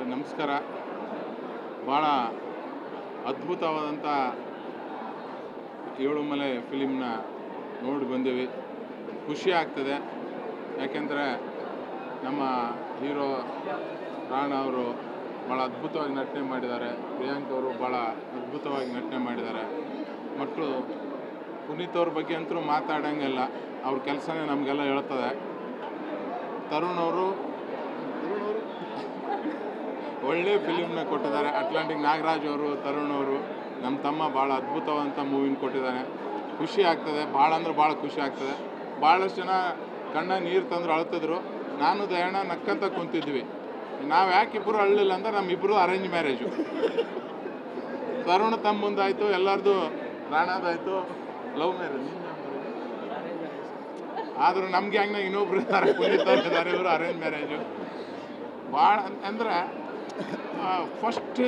ನಮಸ್ಕಾರ. ಭಾಳ ಅದ್ಭುತವಾದಂಥ ಏಳುಮಲೆ ಫಿಲಿಮ್ನ ನೋಡಿ ಬಂದೀವಿ. ಖುಷಿ ಆಗ್ತದೆ. ಯಾಕೆಂದರೆ ನಮ್ಮ ಹೀರೋ ರಾಣಾ ಅವರು ಭಾಳ ಅದ್ಭುತವಾಗಿ ನಟನೆ ಮಾಡಿದ್ದಾರೆ. ಪ್ರಿಯಾಂಕ್ ಅವರು ಭಾಳ ಅದ್ಭುತವಾಗಿ ನಟನೆ ಮಾಡಿದ್ದಾರೆ. ಮತ್ತು ಪುನೀತ್ ಅವ್ರ ಬಗ್ಗೆ ಅಂತೂ ಮಾತಾಡೋಂಗಿಲ್ಲ. ಅವ್ರ ಕೆಲಸನೇ ನಮಗೆಲ್ಲ ಹೇಳ್ತದೆ. ತರುಣ್ ಅವರು ಒಳ್ಳೆ ಫಿಲಿಮ್ನ ಕೊಟ್ಟಿದ್ದಾರೆ. ಅಟ್ಲಾಂಟಿಕ್ ನಾಗರಾಜ್ ಅವರು, ತರುಣ್ ಅವರು, ನಮ್ಮ ತಮ್ಮ ಭಾಳ ಅದ್ಭುತವಾದಂಥ ಮೂವಿನ ಕೊಟ್ಟಿದ್ದಾನೆ. ಖುಷಿ ಆಗ್ತದೆ. ಭಾಳ ಅಂದ್ರೆ ಭಾಳ ಖುಷಿ ಆಗ್ತದೆ. ಭಾಳಷ್ಟು ಜನ ಕಣ್ಣ ನೀರು ತಂದ್ರು ಅಳ್ತಿದ್ರು. ನಾನು ದಯಣ ನಕ್ಕಂತ ಕುಂತಿದ್ವಿ. ನಾವು ಯಾಕೆ ಇಬ್ಬರು ಅಳ್ಳಿಲ್ಲ ಅಂದ್ರೆ ನಮ್ಮಿಬ್ಬರು ಅರೇಂಜ್ ಮ್ಯಾರೇಜು. ತರುಣ್ ತಮ್ಮ ಮುಂದಾಯಿತು, ಎಲ್ಲರದು ರಾಣಾದಾಯಿತು ಲವ್ ಮ್ಯಾರೇಜ್. ಆದರೂ ನಮ್ಗೆ ಹಂಗೆ ಇನ್ನೊಬ್ರು ಇದ್ದಾರೆ, ಪುನೀತ್ ಅವ್ರು ಇದ್ದಾರೆ, ಇವರು ಅರೇಂಜ್ ಮ್ಯಾರೇಜು. ಭಾಳ ಅಂದರೆ ಫಸ್ಟ್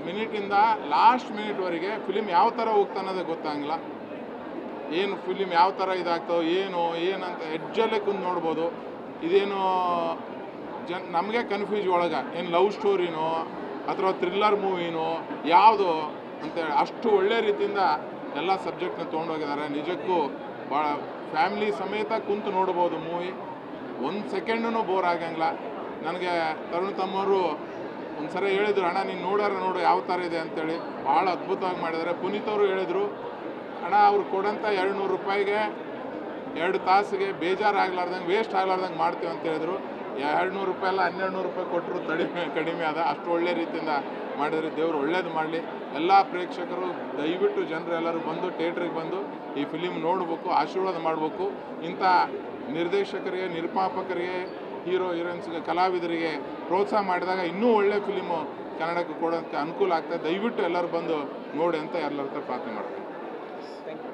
ಮಿನಿಟಿಂದ ಲಾಸ್ಟ್ ಮಿನಿಟ್ವರೆಗೆ ಫಿಲಿಮ್ ಯಾವ ಥರ ಹೋಗ್ತಾ ಅನ್ನೋದೇ ಗೊತ್ತಾಗಲ್ಲ. ಏನು ಫಿಲಿಮ್ ಯಾವ ಥರ ಇದಾಗ್ತೋ ಏನಂತ ಎಡ್ಜಲ್ಲೇ ಕುಂದು ನೋಡ್ಬೋದು. ಇದೇನು ನಮಗೆ ಕನ್ಫ್ಯೂಸ್ ಒಳಗೆ ಏನು ಲವ್ ಸ್ಟೋರಿನೋ ಅಥವಾ ಥ್ರಿಲ್ಲರ್ ಮೂವಿನೋ ಯಾವುದು ಅಂತೇಳಿ ಅಷ್ಟು ಒಳ್ಳೆ ರೀತಿಯಿಂದ ಎಲ್ಲ ಸಬ್ಜೆಕ್ಟ್ನ ತೊಗೊಂಡೋಗಿದ್ದಾರೆ. ನಿಜಕ್ಕೂ ಭಾಳ ಫ್ಯಾಮಿಲಿ ಸಮೇತ ಕುಂತು ನೋಡ್ಬೋದು ಮೂವಿ. ಒಂದು ಸೆಕೆಂಡೂ ಬೋರ್ ಆಗಂಗಿಲ್ಲ. ನನಗೆ ತರುಣ್ ತಮ್ಮವರು ಒಂದು ಸರಿ ಹೇಳಿದ್ರು, ಅಣ್ಣ ನೀನು ನೋಡು ಯಾವ ಥರ ಇದೆ ಅಂತೇಳಿ. ಭಾಳ ಅದ್ಭುತವಾಗಿ ಮಾಡಿದ್ದಾರೆ. ಪುನೀತ್ ಅವರು ಹೇಳಿದರು, ಅಣ್ಣ ಅವ್ರು ಕೊಡೋಂಥ 200 ರೂಪಾಯಿಗೆ 2 ತಾಸಿಗೆ ಬೇಜಾರಾಗಲಾರ್ದಂಗೆ ವೇಸ್ಟ್ ಆಗಲಾರ್ದಂಗೆ ಮಾಡ್ತೀವಿ ಅಂತ ಹೇಳಿದ್ರು. 200 ರೂಪಾಯಿ ಅಲ್ಲ 1200 ರೂಪಾಯಿ ಕೊಟ್ಟರು ಕಡಿಮೆ ಅದ. ಅಷ್ಟು ಒಳ್ಳೆ ರೀತಿಯಿಂದ ಮಾಡಿದರೆ ದೇವರು ಒಳ್ಳೇದು ಮಾಡಲಿ. ಎಲ್ಲ ಪ್ರೇಕ್ಷಕರು ದಯವಿಟ್ಟು ಜನರು ಎಲ್ಲರೂ ಬಂದು ಥಿಯೇಟ್ರಿಗೆ ಬಂದು ಈ ಫಿಲಿಮ್ ನೋಡಬೇಕು, ಆಶೀರ್ವಾದ ಮಾಡಬೇಕು. ಇಂಥ ನಿರ್ದೇಶಕರಿಗೆ, ನಿರ್ಮಾಪಕರಿಗೆ, ಹೀರೋ ಹೀರೋಯಿನ್ಸ್ಗೆ, ಕಲಾವಿದರಿಗೆ ಪ್ರೋತ್ಸಾಹ ಮಾಡಿದಾಗ ಇನ್ನೂ ಒಳ್ಳೆ ಫಿಲಿಮು ಕನ್ನಡಕ್ಕೆ ಕೊಡೋಕ್ಕೆ ಅನುಕೂಲ ಆಗ್ತದೆ. ದಯವಿಟ್ಟು ಎಲ್ಲರೂ ಬಂದು ನೋಡಿ ಅಂತ ಎಲ್ಲರ ಹತ್ರ ಪ್ರಾರ್ಥನೆ ಮಾಡ್ತೀನಿ.